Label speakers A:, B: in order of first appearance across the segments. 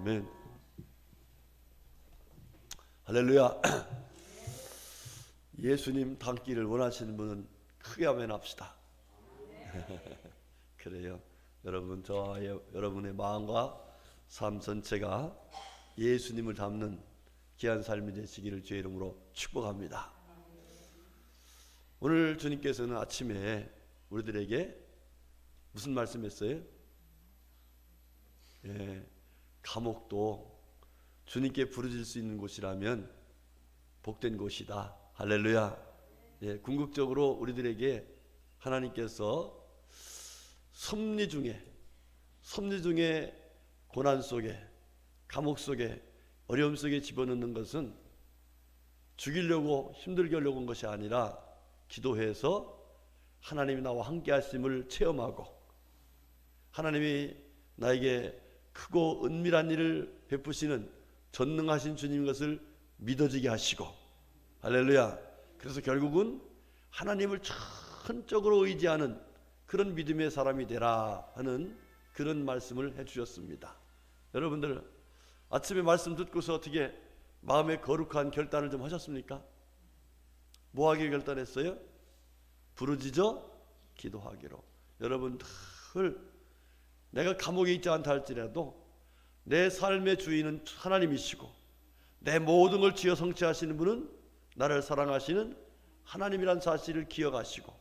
A: 아멘. 할렐루야. 예수님 닮기를 원하시는 분은 크게 아멘 합시다. 그래요. 여러분, 저와 여러분의 마음과 삶 전체가 예수님을 닮는 귀한 삶이 되시기를 주의 이름으로 축복합니다. 오늘 주님께서는 아침에 우리들에게 무슨 말씀했어요? 감옥도 주님께 부르질 수 있는 곳이라면 복된 곳이다. 할렐루야. 궁극적으로 우리들에게 하나님께서 섭리 중에 고난 속에, 감옥 속에, 어려움 속에 집어넣는 것은 죽이려고 힘들게 하려고 한 것이 아니라 기도해서 하나님이 나와 함께 하심을 체험하고 하나님이 나에게 크고 은밀한 일을 베푸시는 전능하신 주님인 것을 믿어지게 하시고, 할렐루야. 그래서 결국은 하나님을 전적으로 의지하는 그런 믿음의 사람이 되라 하는 그런 말씀을 해주셨습니다. 여러분들 아침에 말씀 듣고서 어떻게 마음에 거룩한 결단을 좀 하셨습니까? 뭐 하기를 결단했어요? 부르짖어 기도하기로. 여러분 늘 내가 감옥에 있지 않다 할지라도 내 삶의 주인은 하나님이시고 내 모든 걸 지어 성취하시는 분은 나를 사랑하시는 하나님이란 사실을 기억하시고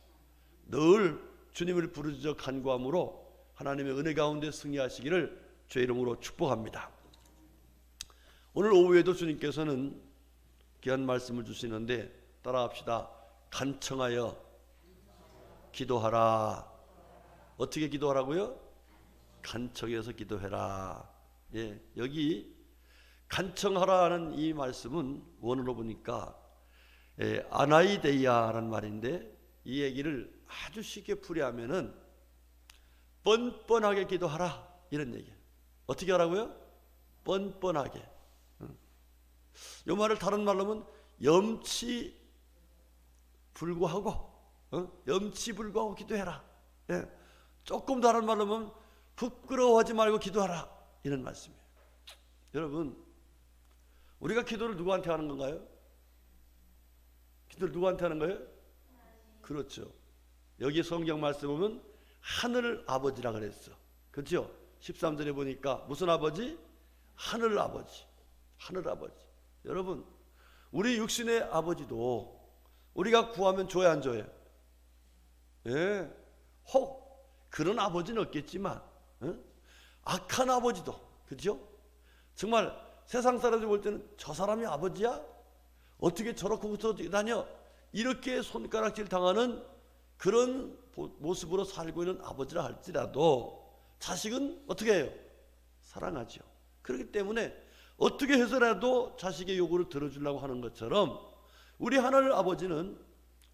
A: 늘 주님을 부르짖어 간구함으로 하나님의 은혜 가운데 승리하시기를 주의 이름으로 축복합니다. 오늘 오후에도 주님께서는 귀한 말씀을 주시는데 따라합시다. 간청하여 기도하라. 어떻게 기도하라고요? 간청해서 기도해라. 여기 간청하라는 이 말씀은 원어로 보니까 아나이데이아라는 말인데 이 얘기를 아주 쉽게 풀이하면은 뻔뻔하게 기도하라 이런 얘기예요. 어떻게 하라고요? 뻔뻔하게. 이 말을 다른 말로 하면 염치불구하고 기도해라. 조금 다른 말로 하면 부끄러워하지 말고 기도하라 이런 말씀이에요. 여러분, 우리가 기도를 누구한테 하는 건가요? 기도를 누구한테 하는 거예요? 그렇죠. 여기 성경 말씀 보면 하늘 아버지라 그랬어. 그렇죠? 13절에 보니까 무슨 아버지? 하늘 아버지. 하늘 아버지. 여러분, 우리 육신의 아버지도 우리가 구하면 줘야 안 줘요? 혹 그런 아버지는 없겠지만 악한 아버지도, 그죠? 정말 세상 사람들이 볼 때는 저 사람이 아버지야? 어떻게 저렇게 붙어 다녀? 이렇게 손가락질 당하는 그런 모습으로 살고 있는 아버지라 할지라도 자식은 어떻게 해요? 사랑하죠. 그렇기 때문에 어떻게 해서라도 자식의 요구를 들어주려고 하는 것처럼 우리 하늘 아버지는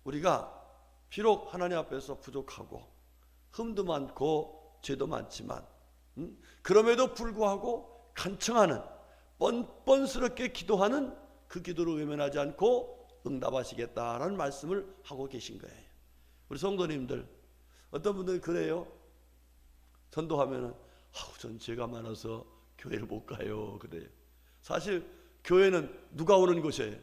A: 우리가 비록 하나님 앞에서 부족하고 흠도 많고 죄도 많지만 그럼에도 불구하고 간청하는 뻔뻔스럽게 기도하는 그 기도를 외면하지 않고 응답하시겠다라는 말씀을 하고 계신 거예요. 우리 성도님들 어떤 분들은 그래요. 전도하면은 전 죄가 많아서 교회를 못 가요 그래요. 사실 교회는 누가 오는 곳이에요?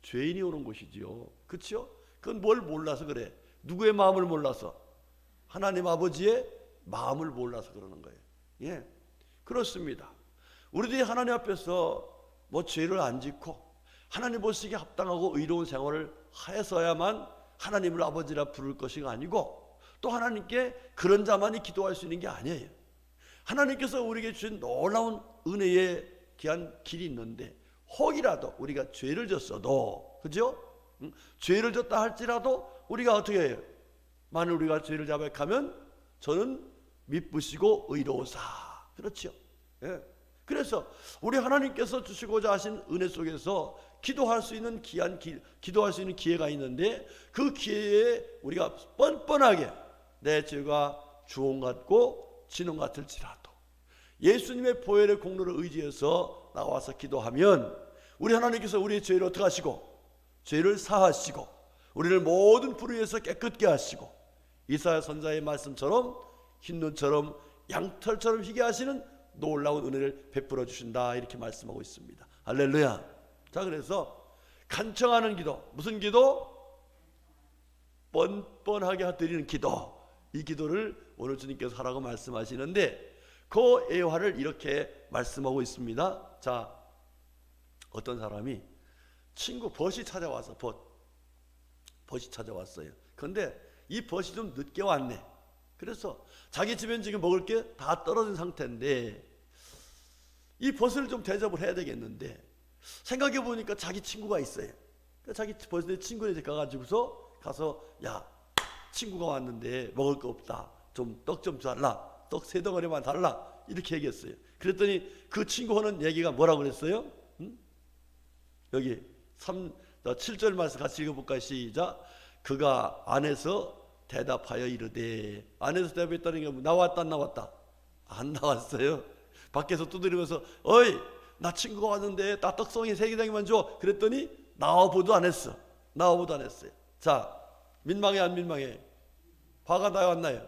A: 죄인이 오는 곳이지요. 그렇죠? 그건 뭘 몰라서 그래. 누구의 마음을 몰라서? 하나님 아버지의 마음을 몰라서 그러는 거예요. 그렇습니다. 우리들이 하나님 앞에서 뭐 죄를 안 짓고 하나님 보시기에 합당하고 의로운 생활을 하여서야만 하나님을 아버지라 부를 것이 아니고 또 하나님께 그런 자만이 기도할 수 있는 게 아니에요. 하나님께서 우리에게 주신 놀라운 은혜의 귀한 길이 있는데 혹이라도 우리가 죄를 졌어도, 그죠? 죄를 졌다 할지라도 우리가 어떻게 해요? 만일 우리가 죄를 자백하면 저는 미쁘시고 의로우사. 그렇죠? 그래서 우리 하나님께서 주시고자 하신 은혜 속에서 기도할 수 있는 기도할 수 있는 기회가 있는데 그 기회에 우리가 뻔뻔하게 내 죄가 주홍 같고 진홍 같을지라도 예수님의 보혈의 공로를 의지해서 나와서 기도하면 우리 하나님께서 우리의 죄를 어떻게 하시고 죄를 사하시고 우리를 모든 불의에서 깨끗게 하시고 이사야 선지자의 말씀처럼 흰 눈처럼 양털처럼 희게 하시는 놀라운 은혜를 베풀어 주신다 이렇게 말씀하고 있습니다. 할렐루야. 자, 그래서 간청하는 기도, 무슨 기도? 뻔뻔하게 드리는 기도. 이 기도를 오늘 주님께서 하라고 말씀하시는데 그 애화를 이렇게 말씀하고 있습니다. 자, 어떤 사람이 친구 벗이 찾아와서 벗이 찾아왔어요. 그런데 이 벗이 좀 늦게 왔네. 그래서 자기 집엔 지금 먹을 게 다 떨어진 상태인데 이 벗을 좀 대접을 해야 되겠는데 생각해 보니까 자기 친구가 있어요. 자기 벗의 친구네 집 가서 야, 친구가 왔는데 먹을 거 없다. 좀 떡 좀 달라. 떡 3덩어리만 달라. 이렇게 얘기했어요. 그랬더니 그 친구 하는 얘기가 뭐라고 그랬어요? 여기 7절 말씀 같이 읽어볼까요? 시작. 그가 안에서 대답하여 이르되. 안에서 대답했다는 게 나왔다 안 나왔다? 안 나왔어요. 밖에서 두드리면서 어이, 나 친구가 왔는데 나 떡송이 3개만 줘. 그랬더니 나와보도 안 했어. 나와보도 안 했어요. 자, 민망해 안 민망해? 화가 나요 안 나요?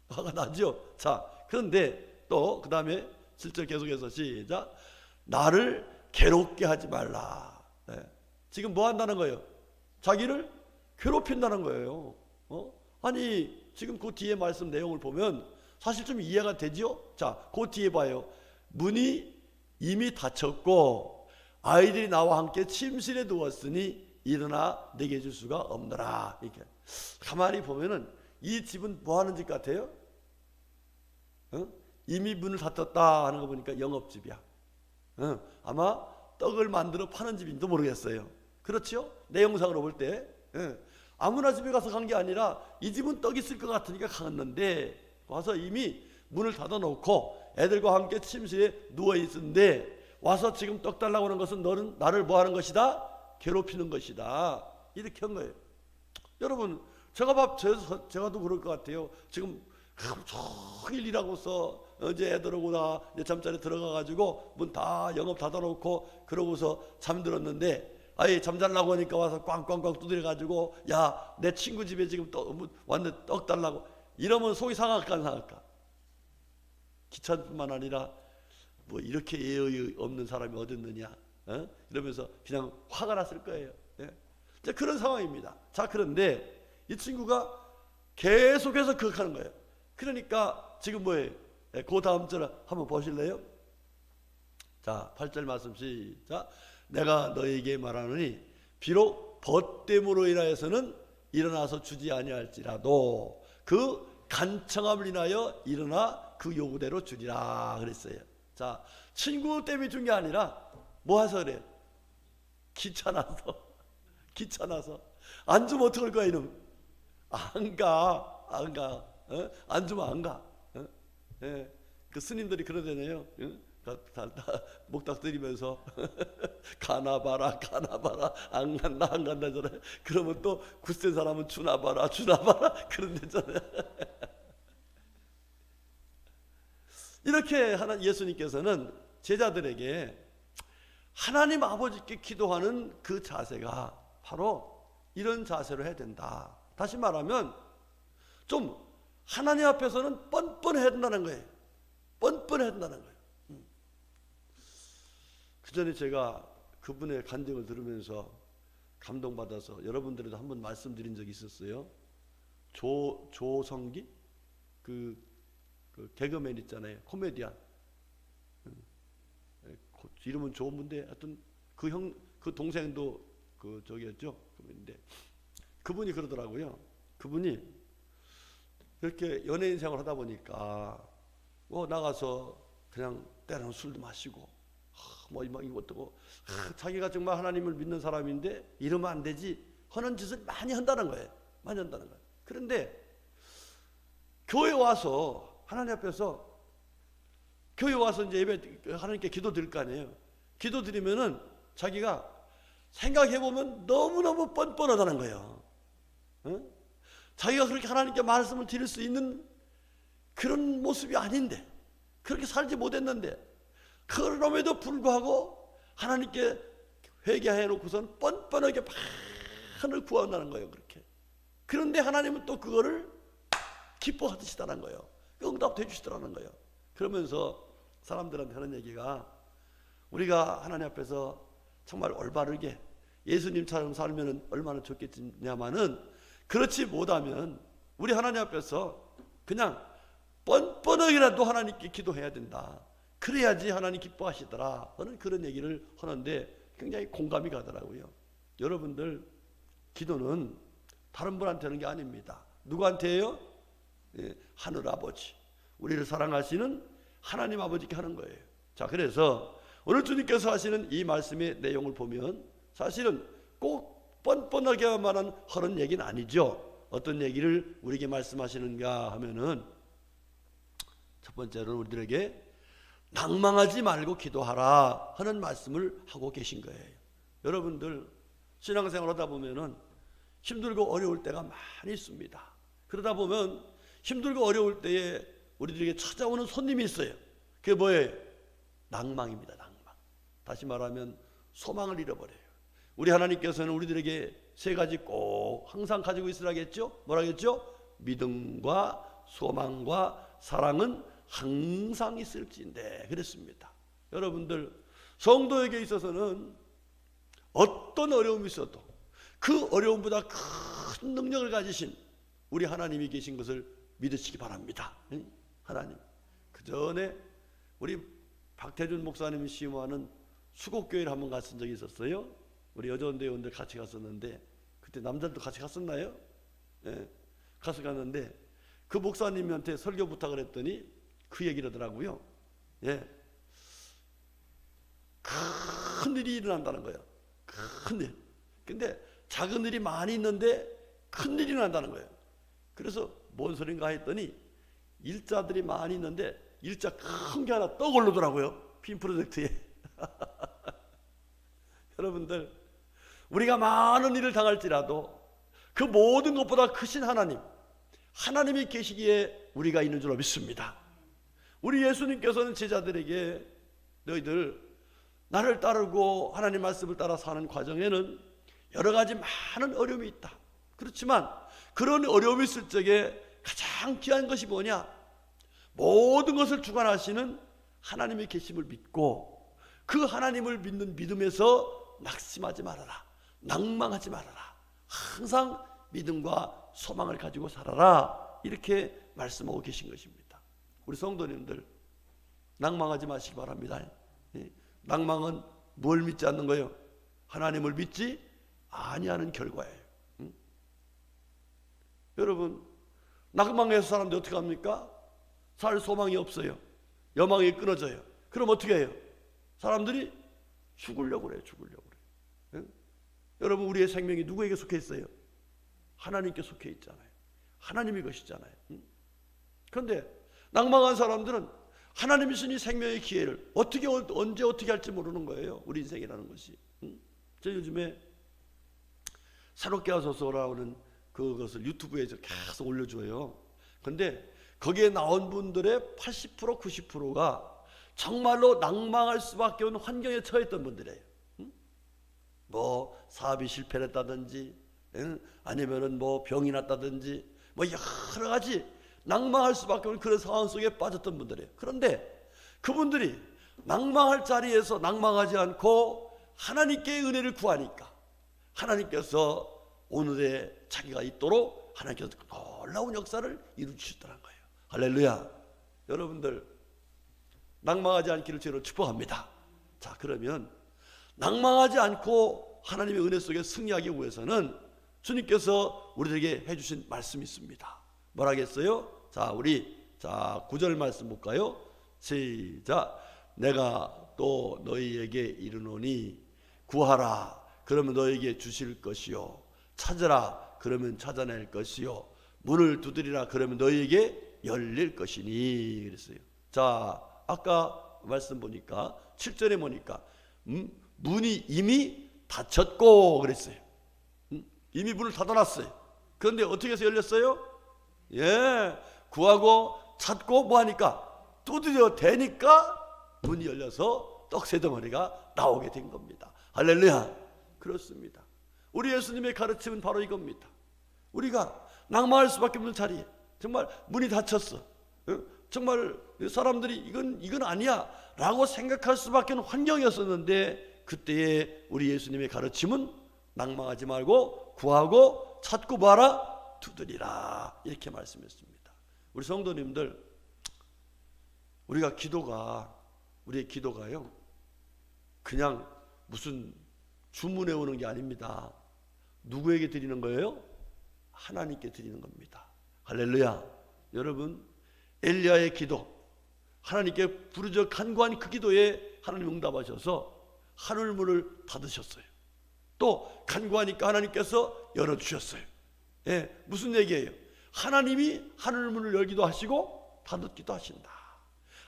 A: 화가 나죠. 자, 그런데 또 그 다음에 7절 계속해서 시작. 나를 괴롭게 하지 말라. 네. 지금 뭐 한다는 거예요? 자기를 괴롭힌다는 거예요. 아니 지금 그 뒤에 말씀 내용을 보면 사실 좀 이해가 되죠? 자, 그 뒤에 봐요. 문이 이미 닫혔고 아이들이 나와 함께 침실에 누웠으니 일어나 내게 줄 수가 없노라. 이렇게 가만히 보면은 이 집은 뭐 하는 집 같아요? 이미 문을 닫혔다 하는 거 보니까 영업집이야. 아마 떡을 만들어 파는 집인지도 모르겠어요. 그렇죠? 내용상으로 볼 때 아무나 집에 가서 간 게 아니라 이 집은 떡 있을 것 같으니까 갔는데 와서 이미 문을 닫아놓고 애들과 함께 침실에 누워있는데 와서 지금 떡 달라고 하는 것은 너는 나를 뭐 하는 것이다? 괴롭히는 것이다. 이렇게 한 거예요. 여러분 제가도 그럴 것 같아요. 지금 하루 종일 일하고서 이제 애들 오고 나 이제 잠자리 들어가가지고 문 다 영업 닫아놓고 그러고서 잠들었는데 아예 잠자려고 하니까 와서 꽝꽝꽝 두드려가지고 야, 내 친구 집에 지금 왔는데 떡 달라고 이러면 속이 상할까 안 상할까? 귀찮뿐만 아니라 뭐 이렇게 예의 없는 사람이 어딨느냐 이러면서 그냥 화가 났을 거예요. 자, 그런 상황입니다. 자, 그런데 이 친구가 계속해서 그렇게 하는 거예요. 그러니까 지금 뭐예요? 그 다음 절 한번 보실래요? 자, 8절 말씀 시작. 내가 너에게 말하노니 비록 벗됨으로 인하여서는 일어나서 주지 아니할지라도 그 간청함을 인하여 일어나 그 요구대로 주리라 그랬어요. 자, 친구 때문에 준 게 아니라 뭐 해서 그래요? 귀찮아서 안 주면 어떡할 거야 이놈? 안 가. 안 주면 안 가. 그 스님들이 그러잖아요. 목탁 드리면서 가나봐라 안 간다잖아요. 그러면 또 굳센 사람은 주나봐라 그런다잖아요. 이렇게 하는 예수님께서는 제자들에게 하나님 아버지께 기도하는 그 자세가 바로 이런 자세로 해야 된다. 다시 말하면 좀 하나님 앞에서는 뻔뻔해야 된다는 거예요. 뻔뻔해야 된다는 거예요. 그 전에 제가 그분의 간증을 들으면서 감동받아서 여러분들에도 한번 말씀드린 적이 있었어요. 조성기 그 개그맨 있잖아요. 코미디언. 이름은 좋은 분인데 하여튼 그 동생도 저기였죠. 그분인데 그분이 그러더라고요. 그분이 이렇게 연예인 생활 하다 보니까 나가서 그냥 때로는 술도 마시고 이것도 자기가 정말 하나님을 믿는 사람인데 이러면 안 되지 하는 짓을 많이 한다는 거예요. 그런데 교회 와서 하나님 앞에서 교회 와서 이제 예배 하나님께 기도 드릴 거 아니에요. 기도 드리면은 자기가 생각해 보면 너무너무 뻔뻔하다는 거예요. 자기가 그렇게 하나님께 말씀을 드릴 수 있는 그런 모습이 아닌데, 그렇게 살지 못했는데, 그럼에도 불구하고 하나님께 회개해 놓고선 뻔뻔하게 판을 구한다는 거예요. 그렇게. 그런데 하나님은 또 그거를 기뻐하시다는 거예요. 응답도 해주시더라는 거예요. 그러면서 사람들한테 하는 얘기가, 우리가 하나님 앞에서 정말 올바르게 예수님처럼 살면 얼마나 좋겠냐마는, 그렇지 못하면 우리 하나님 앞에서 그냥 뻔뻔하게라도 하나님께 기도해야 된다. 그래야지 하나님 기뻐하시더라 하는 그런 얘기를 하는데 굉장히 공감이 가더라고요. 여러분들, 기도는 다른 분한테 하는 게 아닙니다. 누구한테요? 하늘 아버지, 우리를 사랑하시는 하나님 아버지께 하는 거예요. 자, 그래서 오늘 주님께서 하시는 이 말씀의 내용을 보면 사실은 꼭 뻔뻔하게만 하는 얘기는 아니죠. 어떤 얘기를 우리에게 말씀하시는가 하면은, 첫 번째로는 우리들에게 낭망하지 말고 기도하라 하는 말씀을 하고 계신 거예요. 여러분들, 신앙생활 하다 보면은 힘들고 어려울 때가 많이 있습니다. 그러다 보면 힘들고 어려울 때에 우리들에게 찾아오는 손님이 있어요. 그게 뭐예요? 낭망입니다. 낭망. 다시 말하면 소망을 잃어버려요. 우리 하나님께서는 우리들에게 세 가지 꼭 항상 가지고 있으라겠죠? 뭐라겠죠? 믿음과 소망과 사랑은 항상 있을지인데 그랬습니다. 여러분들, 성도에게 있어서는 어떤 어려움이 있어도 그 어려움보다 큰 능력을 가지신 우리 하나님이 계신 것을 믿으시기 바랍니다. 하나님. 그 전에 우리 박태준 목사님이 시무하는 수곡교회를 한번 갔은 적이 있었어요. 우리 여전대원들 같이 갔었는데, 그때 남자들도 같이 갔었나요? 가서 갔는데 그 목사님한테 설교 부탁을 했더니 그 얘기를 하더라고요. 큰 일이 일어난다는 거예요. 큰 일. 근데 작은 일이 많이 있는데 큰 일이 난다는 거예요. 그래서 뭔 소린가 했더니 일자들이 많이 있는데 일자 큰 게 하나 떡 올르더라고요. 빔 프로젝트에. 여러분들, 우리가 많은 일을 당할지라도 그 모든 것보다 크신 하나님이 계시기에 우리가 있는 줄 믿습니다. 우리 예수님께서는 제자들에게, 너희들 나를 따르고 하나님 말씀을 따라 사는 과정에는 여러 가지 많은 어려움이 있다. 그렇지만 그런 어려움이 있을 적에 가장 귀한 것이 뭐냐? 모든 것을 주관하시는 하나님의 계심을 믿고 그 하나님을 믿는 믿음에서 낙심하지 말아라. 낭망하지 말아라. 항상 믿음과 소망을 가지고 살아라. 이렇게 말씀하고 계신 것입니다. 우리 성도님들, 낭망하지 마시기 바랍니다. 낭망은 뭘 믿지 않는 거예요? 하나님을 믿지 아니하는 결과예요. 여러분, 낭망해서 사람들이 어떻게 합니까? 살 소망이 없어요. 여망이 끊어져요. 그럼 어떻게 해요? 사람들이 죽으려고 그래요. 여러분, 우리의 생명이 누구에게 속해 있어요? 하나님께 속해 있잖아요. 하나님이 것이잖아요. 그런데 낭망한 사람들은 하나님이 주신 이 생명의 기회를 언제 어떻게 할지 모르는 거예요. 우리 인생이라는 것이. 저 요즘에 새롭게 하소서라는 그것을 유튜브에 계속 올려줘요. 그런데 거기에 나온 분들의 80% 90%가 정말로 낭망할 수밖에 없는 환경에 처했던 분들이에요. 뭐 사업이 실패했다든지, 아니면은 뭐 병이 났다든지, 뭐 여러 가지 낭망할 수밖에 없는 그런 상황 속에 빠졌던 분들이에요. 그런데 그분들이 낭망할 자리에서 낭망하지 않고 하나님께 은혜를 구하니까 하나님께서 오늘의 자기가 있도록 하나님께서 놀라운 역사를 이루시더란 거예요. 할렐루야. 여러분들, 낭망하지 않기를 주로 축복합니다. 자, 그러면 낭망하지 않고 하나님의 은혜 속에 승리하기 위해서는 주님께서 우리에게 해주신 말씀이 있습니다. 뭐라겠어요? 자, 우리 9절 말씀 볼까요? 시작. 내가 또 너희에게 이르노니 구하라 그러면 너희에게 주실 것이요, 찾으라 그러면 찾아낼 것이요, 문을 두드리라 그러면 너희에게 열릴 것이니 그랬어요. 자, 아까 말씀 보니까 7절에 보니까 문이 이미 닫혔고 그랬어요. 이미 문을 닫아놨어요. 그런데 어떻게 해서 열렸어요? 구하고 찾고 뭐하니까 두드려 대니까 문이 열려서 떡새덩어리가 나오게 된 겁니다. 할렐루야. 그렇습니다. 우리 예수님의 가르침은 바로 이겁니다. 우리가 낭망할 수밖에 없는 자리에 정말 문이 닫혔어. 정말 사람들이 이건 아니야 라고 생각할 수밖에 없는 환경이었었는데, 그때의 우리 예수님의 가르침은 낭망하지 말고 구하고 찾고 봐라, 두드리라, 이렇게 말씀했습니다. 우리 성도님들, 우리의 기도가요 그냥 무슨 주문해 오는 게 아닙니다. 누구에게 드리는 거예요? 하나님께 드리는 겁니다. 할렐루야. 여러분, 엘리야의 기도, 하나님께 부르짖어 간구한 그 기도에 하나님 응답하셔서 하늘문을 닫으셨어요. 또 간구하니까 하나님께서 열어주셨어요. 예, 무슨 얘기예요? 하나님이 하늘문을 열기도 하시고 닫기도 하신다.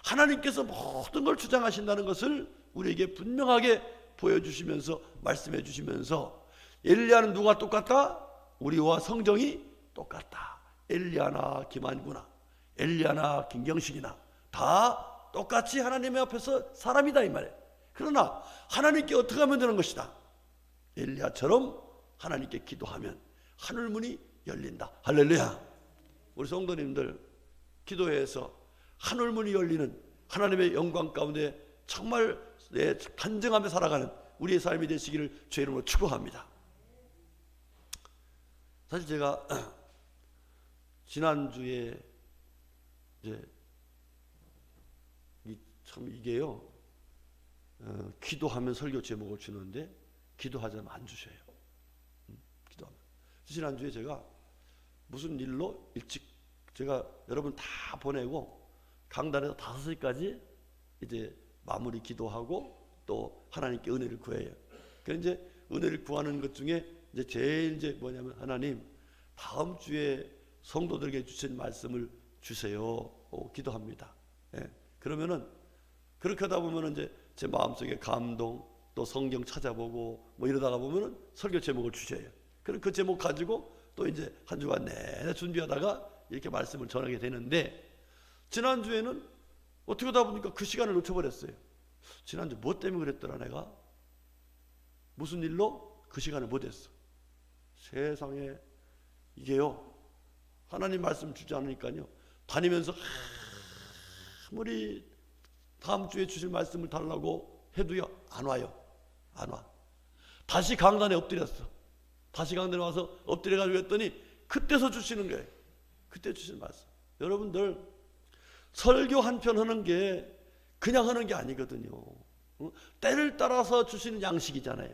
A: 하나님께서 모든 걸 주장하신다는 것을 우리에게 분명하게 보여주시면서 말씀해 주시면서, 엘리야는 누가 똑같다? 우리와 성정이 똑같다. 엘리야나 김한구나 엘리야나 김경식이나 다 똑같이 하나님의 앞에서 사람이다, 이 말이에요. 그러나 하나님께 어떻게 하면 되는 것이다? 엘리야처럼 하나님께 기도하면 하늘문이 열린다. 할렐루야. 우리 성도님들, 기도회에서 하늘문이 열리는 하나님의 영광 가운데 정말 간증하며 살아가는 우리의 삶이 되시기를 주의 이름으로 축복합니다. 사실 제가 지난주에 참 이게요, 기도하면 설교 제목을 주는데 기도하자면 안 주셔요. 기도하면. 지난주에 제가 무슨 일로 일찍 제가 여러분 다 보내고 강단에서 5시까지 이제 마무리 기도하고 또 하나님께 은혜를 구해요. 그래서 이제 은혜를 구하는 것 중에 이제 제일 뭐냐면, 하나님 다음 주에 성도들에게 주신 말씀을 주세요. 기도합니다. 예. 그러면은 그렇게 하다 보면은 이제 제 마음속에 감동, 또 성경 찾아보고 뭐 이러다가 보면은 설교 제목을 주셔요. 그럼 그 제목 가지고 또 이제 한 주간 내내 준비하다가 이렇게 말씀을 전하게 되는데, 지난주에는 어떻게 하다 보니까 그 시간을 놓쳐버렸어요. 지난주 뭐 때문에 그랬더라, 내가 무슨 일로 그 시간을 못했어. 세상에 이게요, 하나님 말씀 주지 않으니까요, 다니면서 아무리 다음 주에 주실 말씀을 달라고 해도요 안 와요. 안 와. 다시 강단에 엎드렸어. 다시 강단에 와서 엎드려가지고 했더니 그때서 주시는 거예요. 그때 주시는 말씀. 여러분들, 설교 한 편 하는 게 그냥 하는 게 아니거든요. 때를 따라서 주시는 양식이잖아요.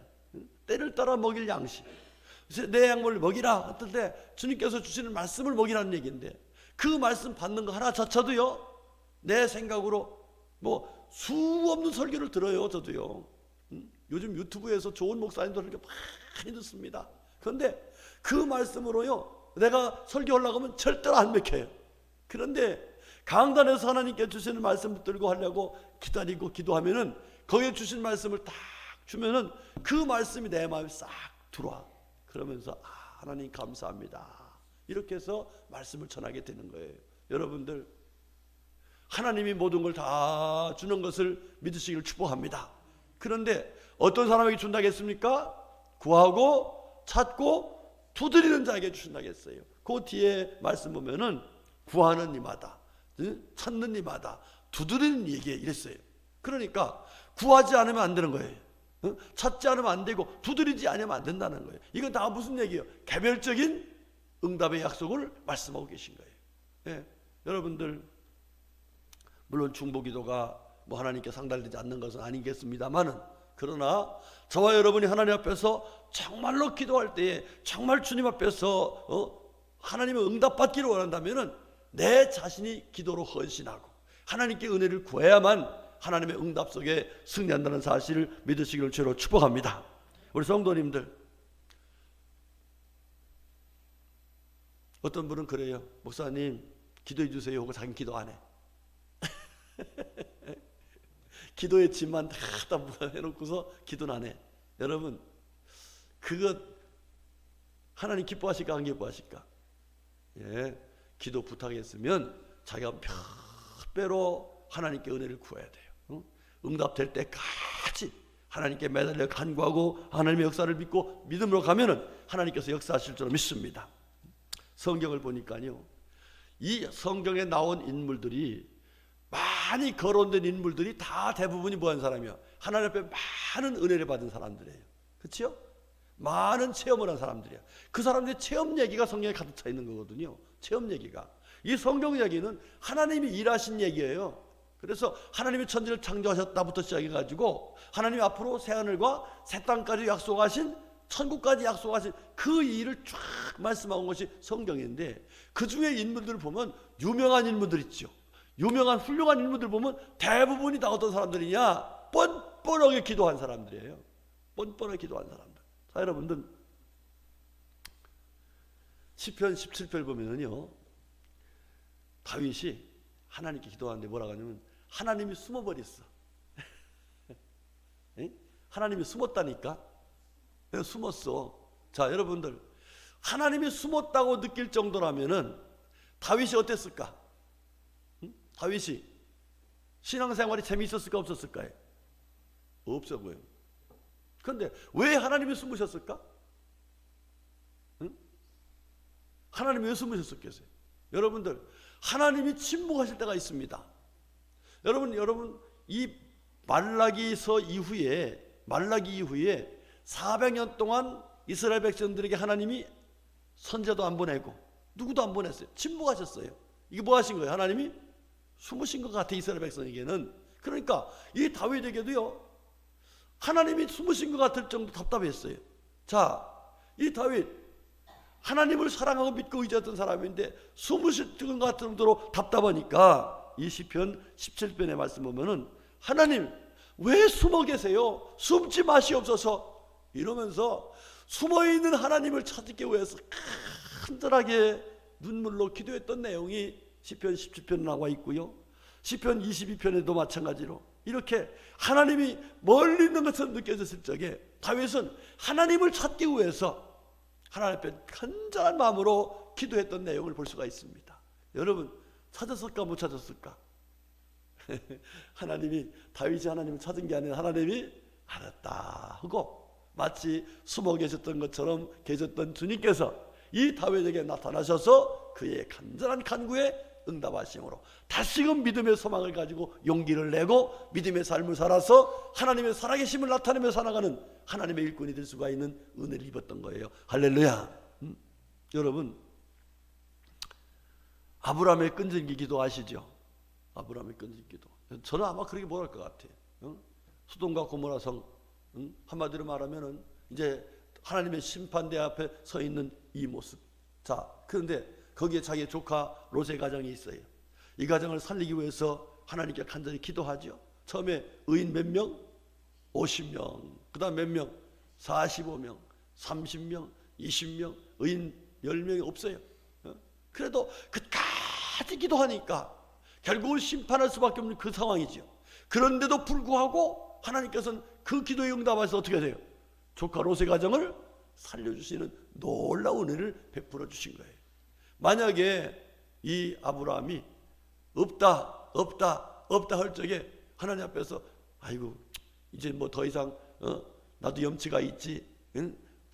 A: 때를 따라 먹일 양식. 내 양물을 먹이라 했을 때 주님께서 주시는 말씀을 먹이라는 얘기인데, 그 말씀 받는 거 하나 자체도요, 내 생각으로 뭐 수없는 설교를 들어요. 저도요. 요즘 유튜브에서 좋은 목사님들 설교 많이 듣습니다. 그런데 그 말씀으로요, 내가 설교하려고 하면 절대로 안 맥혀요. 그런데 강단에서 하나님께 주시는 말씀 붙들고 하려고 기다리고 기도하면은, 거기에 주신 말씀을 딱 주면은 그 말씀이 내 마음에 싹 들어와. 그러면서 하나님 감사합니다, 이렇게 해서 말씀을 전하게 되는 거예요. 여러분들, 하나님이 모든 걸 다 주는 것을 믿으시기를 축복합니다. 그런데 어떤 사람에게 준다겠습니까? 구하고 찾고 두드리는 자에게 주신다겠어요. 그 뒤에 말씀 보면은 구하는 이마다, 찾는 이마다, 두드리는 이에게 이랬어요. 그러니까 구하지 않으면 안 되는 거예요. 찾지 않으면 안 되고 두드리지 않으면 안 된다는 거예요. 이건 다 무슨 얘기예요? 개별적인 응답의 약속을 말씀하고 계신 거예요. 예, 여러분들, 물론 중보기도가 뭐 하나님께 상달되지 않는 것은 아니겠습니다만은, 그러나 저와 여러분이 하나님 앞에서 정말로 기도할 때에 정말 주님 앞에서 하나님의 응답받기를 원한다면은 내 자신이 기도로 헌신하고 하나님께 은혜를 구해야만 하나님의 응답 속에 승리한다는 사실을 믿으시기를 주로 축복합니다. 우리 성도님들, 어떤 분은 그래요. 목사님 기도해 주세요 하고 자기는 기도 안 해. 기도의 짐만 다 해놓고서 기도는 안 해. 여러분, 그것 하나님 기뻐하실까 안 기뻐하실까? 예, 기도 부탁했으면 자기가 몇 배로 하나님께 은혜를 구해야 돼요. 응답될 때까지 하나님께 매달려 간구하고 하나님의 역사를 믿고 믿음으로 가면은 하나님께서 역사하실 줄 믿습니다. 성경을 보니까요, 이 성경에 나온 인물들이 많이 거론된 인물들이 다 대부분이 뭐한 사람이야? 하나님 앞에 많은 은혜를 받은 사람들이에요. 그렇죠? 많은 체험을 한 사람들이야. 그 사람들의 체험 얘기가 성경에 가득 차 있는 거거든요. 체험 얘기가. 이 성경 얘기는 하나님이 일하신 얘기예요. 그래서 하나님이 천지를 창조하셨다부터 시작해가지고 하나님이 앞으로 새하늘과 새 땅까지 약속하신, 천국까지 약속하신 그 일을 쫙 말씀한 것이 성경인데, 그 중에 인물들을 보면 유명한 인물들 있죠. 유명한 훌륭한 인물들 보면 대부분이 다 어떤 사람들이냐? 뻔뻔하게 기도한 사람들이에요. 뻔뻔하게 기도한 사람들. 자, 여러분들 시편 17편을 보면은요, 다윗이 하나님께 기도하는데 뭐라고 하냐면 하나님이 숨어버렸어. 하나님이 숨었다니까. 내가 숨었어. 자, 여러분들 하나님이 숨었다고 느낄 정도라면은 다윗이 어땠을까? 다윗이 신앙생활이 재미있었을까 없었을까요? 없어 보여요. 그런데 왜 하나님이 숨으셨을까? 하나님이 왜 숨으셨겠어요? 여러분들, 하나님이 침묵하실 때가 있습니다. 여러분 이 말라기서 이후에 400년 동안 이스라엘 백성들에게 하나님이 선제도 안 보내고 누구도 안 보냈어요. 침묵하셨어요. 이게 뭐 하신 거예요? 하나님이 숨으신 것 같아, 이스라엘 백성에게는. 그러니까 이 다윗에게도요, 하나님이 숨으신 것 같을 정도 답답했어요. 자, 이 다윗 하나님을 사랑하고 믿고 의지했던 사람인데 숨으신 것 같을 정도로 답답하니까 이 시편 17편의 말씀 보면은 하나님 왜 숨어 계세요? 숨지 마시옵소서 이러면서 숨어있는 하나님을 찾기 위해서 간절하게 눈물로 기도했던 내용이 시편 17편에 나와 있고요, 시편 22편에도 마찬가지로 이렇게 하나님이 멀리 있는 것처럼 느껴졌을 적에 다윗은 하나님을 찾기 위해서 하나님 앞에 간절한 마음으로 기도했던 내용을 볼 수가 있습니다. 여러분 찾았을까 못 찾았을까? 하나님이, 다윗이 하나님을 찾은 게 아니라 하나님이 알았다 하고 마치 숨어 계셨던 것처럼 계셨던 주님께서 이 다윗에게 나타나셔서 그의 간절한 간구에 응답하심으로 다시금 믿음의 소망을 가지고 용기를 내고 믿음의 삶을 살아서 하나님의 살아계심을 나타내며 살아가는 하나님의 일꾼이 될 수가 있는 은혜를 입었던 거예요. 할렐루야. 여러분, 아브라함의 끈질기 기도 아시죠? 아브라함의 끈질기 기도. 저는 아마 그렇게 못할 것 같아요. 소돔과 고모라 성, 한마디로 말하면은 이제 하나님의 심판대 앞에 서 있는 이 모습. 자, 그런데 거기에 자기의 조카 롯의 가정이 있어요. 이 가정을 살리기 위해서 하나님께 간절히 기도하죠. 처음에 의인 몇 명? 50명. 그 다음 몇 명? 45명, 30명, 20명, 의인 10명이 없어요. 그래도 끝까지 기도하니까 결국은 심판할 수밖에 없는 그 상황이죠. 그런데도 불구하고 하나님께서는 그 기도에 응답해서 어떻게 돼요? 조카 롯의 가정을 살려주시는 놀라운 은혜를 베풀어 주신 거예요. 만약에 이 아브라함이 없다 할 적에 하나님 앞에서 아이고 이제 뭐 더 이상 나도 염치가 있지,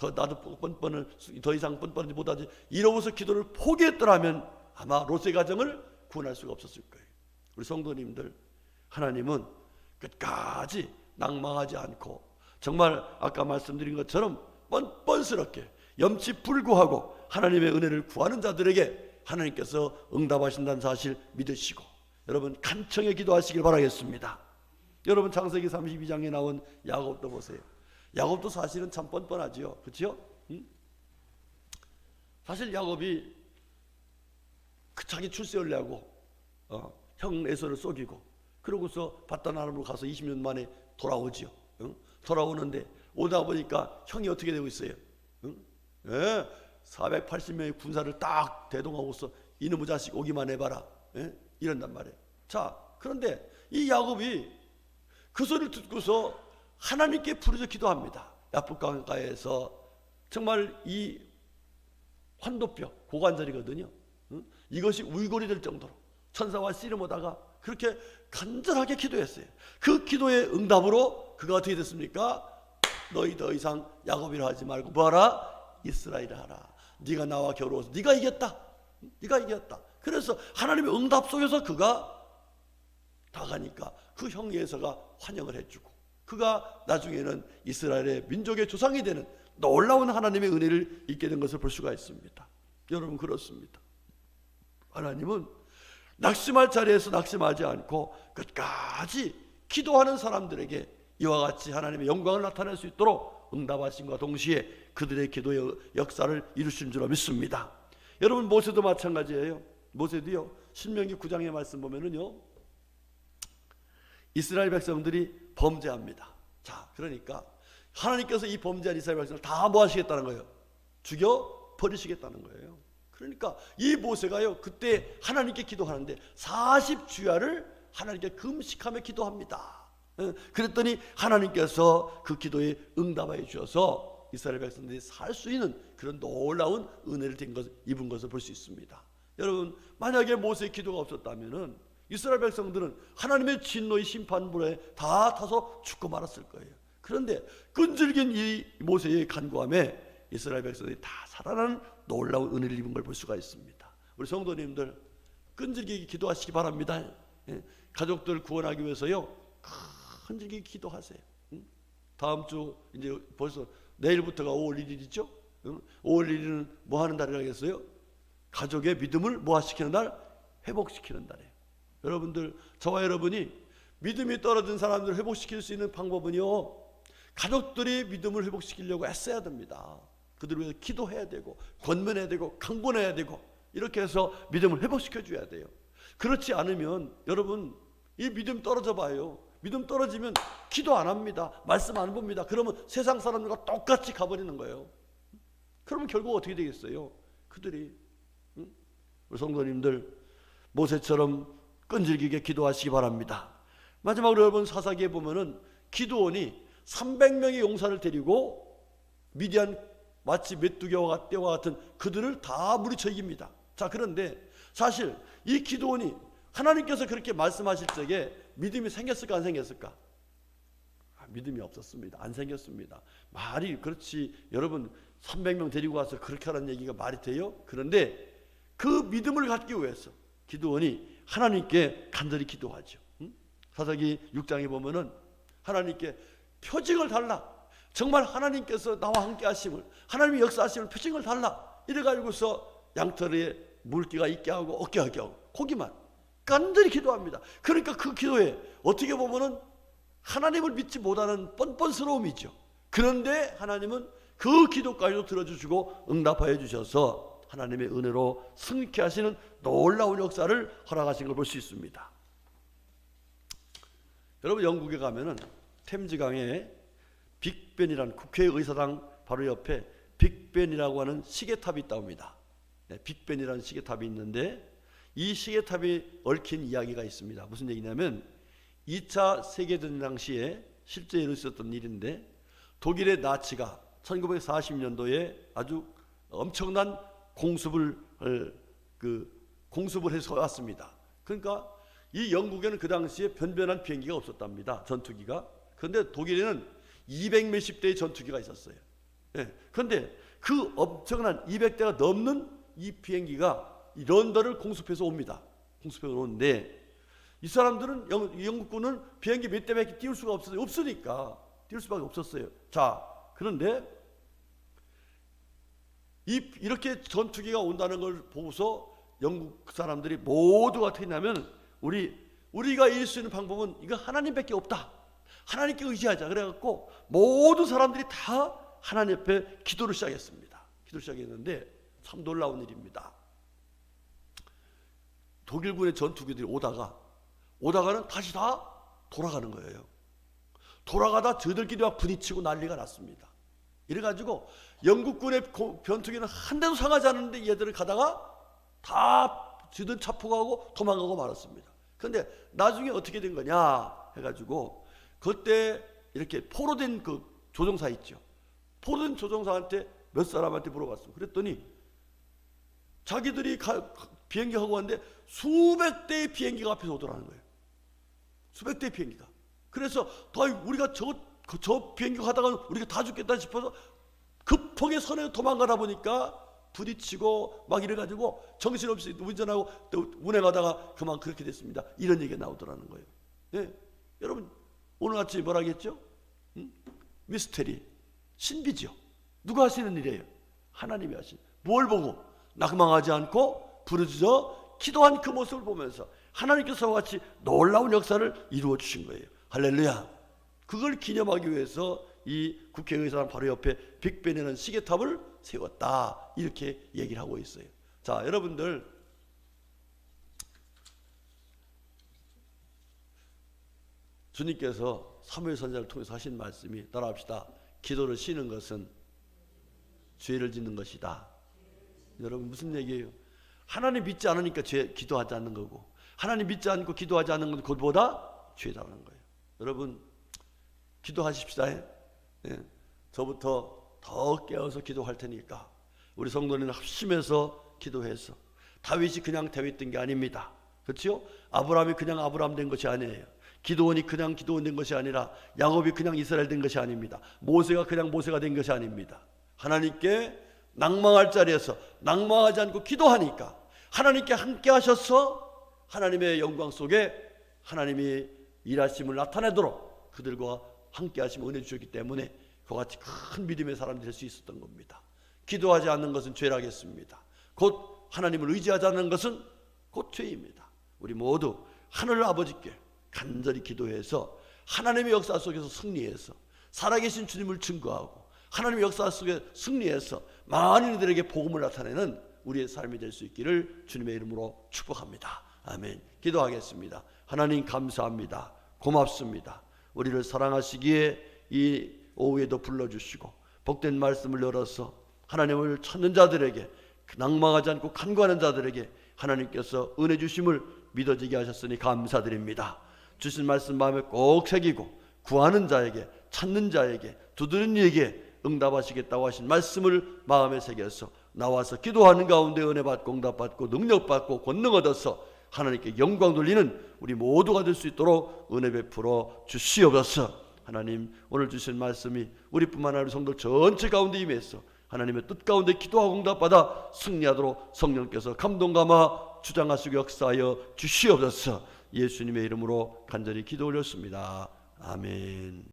A: 나도 뻔뻔을 더 이상 뻔뻔하지 못하지 이러고서 기도를 포기했더라면 아마 롯의 가정을 구원할 수가 없었을 거예요. 우리 성도님들, 하나님은 끝까지 낭망하지 않고 정말 아까 말씀드린 것처럼 뻔뻔스럽게 염치 불구하고 하나님의 은혜를 구하는 자들에게 하나님께서 응답하신다는 사실 믿으시고 여러분 간청에 기도하시길 바라겠습니다. 여러분 창세기 32장에 나온 야곱도 보세요. 야곱도 사실은 참 뻔뻔하지요. 그렇죠? 사실 야곱이 자기 출세하려고 형 에서를 속이고 그러고서 바다나람으로 가서 20년 만에 돌아오지요. 돌아오는데 오다 보니까 형이 어떻게 되고 있어요? 480명의 군사를 딱 대동하고서 이놈의 자식 오기만 해봐라, 이런단 말이에요. 자, 그런데 이 야곱이 그 소리를 듣고서 하나님께 부르짖어 기도합니다. 야복 강가에서 정말 이 환도뼈 고관절이거든요. 이것이 울골이 될 정도로 천사와 씨름하다가 그렇게 간절하게 기도했어요. 그 기도의 응답으로 그가 어떻게 됐습니까? 너희 더 이상 야곱이라 하지 말고 뭐하라? 이스라엘이라 하라. 네가 나와 겨루어서 네가 이겼다. 네가 이겼다. 그래서 하나님의 응답 속에서 그가 다 가니까 그 형 예서가 환영을 해주고, 그가 나중에는 이스라엘의 민족의 조상이 되는 놀라운 하나님의 은혜를 입게 된 것을 볼 수가 있습니다. 여러분, 그렇습니다. 하나님은 낙심할 자리에서 낙심하지 않고 끝까지 기도하는 사람들에게 이와 같이 하나님의 영광을 나타낼 수 있도록 응답하심과 동시에 그들의 기도의 역사를 이루신 줄 믿습니다. 여러분, 모세도 마찬가지예요. 모세도요, 신명기 9장의 말씀 보면은요, 이스라엘 백성들이 범죄합니다. 자, 그러니까 하나님께서 이 범죄한 이스라엘 백성을 다 뭐 하시겠다는 거예요? 죽여 버리시겠다는 거예요. 그러니까 이 모세가요, 그때 하나님께 기도하는데 40주야를 하나님께 금식하며 기도합니다. 그랬더니 하나님께서 그 기도에 응답해 주셔서 이스라엘 백성들이 살 수 있는 그런 놀라운 은혜를 입은 것을 볼 수 있습니다. 여러분, 만약에 모세의 기도가 없었다면은 이스라엘 백성들은 하나님의 진노의 심판불에 다 타서 죽고 말았을 거예요. 그런데 끈질긴 이 모세의 간구함에 이스라엘 백성들이 다 살아나는 놀라운 은혜를 입은 걸 볼 수가 있습니다. 우리 성도님들, 끈질기게 기도하시기 바랍니다. 가족들 구원하기 위해서요, 끈질기게 기도하세요. 다음 주 이제 벌써 내일부터가 5월 1일이죠. 5월 1일은 뭐 하는 날이라겠어요? 가족의 믿음을 뭐시키는 날? 회복시키는 날이에요. 여러분들, 저와 여러분이 믿음이 떨어진 사람들을 회복시킬 수 있는 방법은요, 가족들이 믿음을 회복시키려고 애써야 됩니다. 그들을 위해서 기도해야 되고, 권면해야 되고, 강권해야 되고, 이렇게 해서 믿음을 회복시켜줘야 돼요. 그렇지 않으면 여러분, 이 믿음 떨어져 봐요. 믿음 떨어지면 기도 안 합니다. 말씀 안 봅니다. 그러면 세상 사람들과 똑같이 가버리는 거예요. 그러면 결국 어떻게 되겠어요? 그들이, 우리 성도님들, 모세처럼 끈질기게 기도하시기 바랍니다. 마지막으로 여러분, 사사기에 보면은 기드온이 300명의 용사를 데리고 미디안 마치 메뚜기와 떼와 같은 그들을 다 무리쳐 이깁니다. 자, 그런데 사실 이 기드온이 하나님께서 그렇게 말씀하실 적에 믿음이 생겼을까 안 생겼을까? 믿음이 없었습니다. 안 생겼습니다. 말이 그렇지, 여러분 300명 데리고 와서 그렇게 하라는 얘기가 말이 돼요? 그런데 그 믿음을 갖기 위해서 기드온이 하나님께 간절히 기도하죠. 사사기 6장에 보면은 하나님께 표징을 달라, 정말 하나님께서 나와 함께 하심을, 하나님의 역사하심을 표징을 달라, 이래가지고서 양털에 물기가 있게 하고 없게 하게 하고 거기만 간절히 기도합니다. 그러니까 그 기도에 어떻게 보면은 하나님을 믿지 못하는 뻔뻔스러움이죠. 그런데 하나님은 그 기도까지도 들어주시고 응답하여 주셔서 하나님의 은혜로 승리케 하시는 놀라운 역사를 허락하신 걸 볼 수 있습니다. 여러분, 영국에 가면은 템즈강에 빅벤이라는 국회의사당 바로 옆에 빅벤이라고 하는 시계탑이 있다고 합니다. 빅벤이라는 시계탑이 있는데 이 시계탑이 얽힌 이야기가 있습니다. 무슨 얘기냐면 2차 세계대전 당시에 실제로 있었던 일인데, 독일의 나치가 1940년도에 아주 엄청난 공습을 해서 왔습니다. 그러니까 이 영국에는 그 당시에 변변한 비행기가 없었답니다. 전투기가. 그런데 독일에는 200 몇십 대의 전투기가 있었어요. 그런데 그 엄청난 200대가 넘는 이 비행기가 이 런던을 공습해서 옵니다. 공습해서 오는데 이 사람들은 영국군은 비행기 몇 대밖에 띄울 수가 없으니까 띄울 수밖에 없었어요. 자, 그런데 이렇게 전투기가 온다는 걸 보고서 영국 사람들이 모두가 어떻게 했냐면, 우리가 이길 수 있는 방법은 이거 하나님밖에 없다. 하나님께 의지하자. 그래갖고 모든 사람들이 다 하나님 앞에 기도를 시작했습니다. 기도를 시작했는데 참 놀라운 일입니다. 독일군의 전투기들이 오다가는 다시 다 돌아가는 거예요. 돌아가다 저들끼리 막 부딪히고 난리가 났습니다. 이래가지고 영국군의 전투기는 한 대도 상하지 않았는데 얘들을 가다가 다 저들 차포가고 도망가고 말았습니다. 그런데 나중에 어떻게 된 거냐 해가지고 그때 이렇게 포로된 그 조종사 있죠. 포로된 조종사한테 몇 사람한테 물어봤습니다. 그랬더니 자기들이 비행기 하고 왔는데 수백 대의 비행기가 앞에서 오더라는 거예요. 수백 대의 비행기가. 그래서 우리가 저 비행기 하다가 우리가 다 죽겠다 싶어서 급하게 선에 도망가다 보니까 부딪히고 막 이래가지고 정신없이 운전하고 또 운행하다가 그만 그렇게 됐습니다. 이런 얘기가 나오더라는 거예요. 예. 여러분 오늘 아침에 뭐라 했죠? 미스테리, 신비죠. 누가 하시는 일이에요? 하나님이 하신. 뭘 보고? 낙망하지 않고 부르짖어 기도한 그 모습을 보면서 하나님께서 같이 놀라운 역사를 이루어 주신 거예요. 할렐루야. 그걸 기념하기 위해서 이 국회의사당 바로 옆에 빅벤이라는 시계탑을 세웠다, 이렇게 얘기를 하고 있어요. 자, 여러분들 주님께서 사무엘 선지자를 통해서 하신 말씀이, 따라합시다. 기도를 쉬는 것은 죄를 짓는 것이다. 여러분 무슨 얘기예요? 하나님 믿지 않으니까 기도하지 않는 거고, 하나님 믿지 않고 기도하지 않는 건 그것보다 죄다라는 거예요. 여러분 기도하십시다. 예. 저부터 더 깨어서 기도할 테니까 우리 성도는 합심해서 기도해서, 다윗이 그냥 다윗 된 게 아닙니다. 그렇죠? 아브라함이 그냥 아브라함 된 것이 아니에요. 기도원이 그냥 기도원 된 것이 아니라 야곱이 그냥 이스라엘 된 것이 아닙니다. 모세가 그냥 모세가 된 것이 아닙니다. 하나님께 낭망할 자리에서 낭망하지 않고 기도하니까 하나님께 함께 하셔서 하나님의 영광 속에 하나님이 일하심을 나타내도록 그들과 함께 하시며 은혜 주셨기 때문에 그와 같이 큰 믿음의 사람이 될 수 있었던 겁니다. 기도하지 않는 것은 죄라겠습니다. 곧 하나님을 의지하지 않는 것은 곧 죄입니다. 우리 모두 하늘 아버지께 간절히 기도해서 하나님의 역사 속에서 승리해서 살아계신 주님을 증거하고 하나님의 역사 속에 승리해서 많은 이들에게 복음을 나타내는 우리의 삶이 될 수 있기를 주님의 이름으로 축복합니다. 아멘. 기도하겠습니다. 하나님 감사합니다. 고맙습니다. 우리를 사랑하시기에 이 오후에도 불러주시고 복된 말씀을 열어서 하나님을 찾는 자들에게, 낭망하지 않고 간구하는 자들에게 하나님께서 은혜 주심을 믿어지게 하셨으니 감사드립니다. 주신 말씀 마음에 꼭 새기고 구하는 자에게, 찾는 자에게, 두드리는 이에게 응답하시겠다고 하신 말씀을 마음에 새겨서 나와서 기도하는 가운데 은혜 받고 응답 받고 능력 받고 권능 얻어서 하나님께 영광 돌리는 우리 모두가 될 수 있도록 은혜 베풀어 주시옵소서. 하나님 오늘 주신 말씀이 우리뿐만 아니라 우리 성도 전체 가운데 임해서 하나님의 뜻 가운데 기도하고 응답받아 승리하도록 성령께서 감동 감화 주장하시고 역사하여 주시옵소서. 예수님의 이름으로 간절히 기도 올렸습니다. 아멘.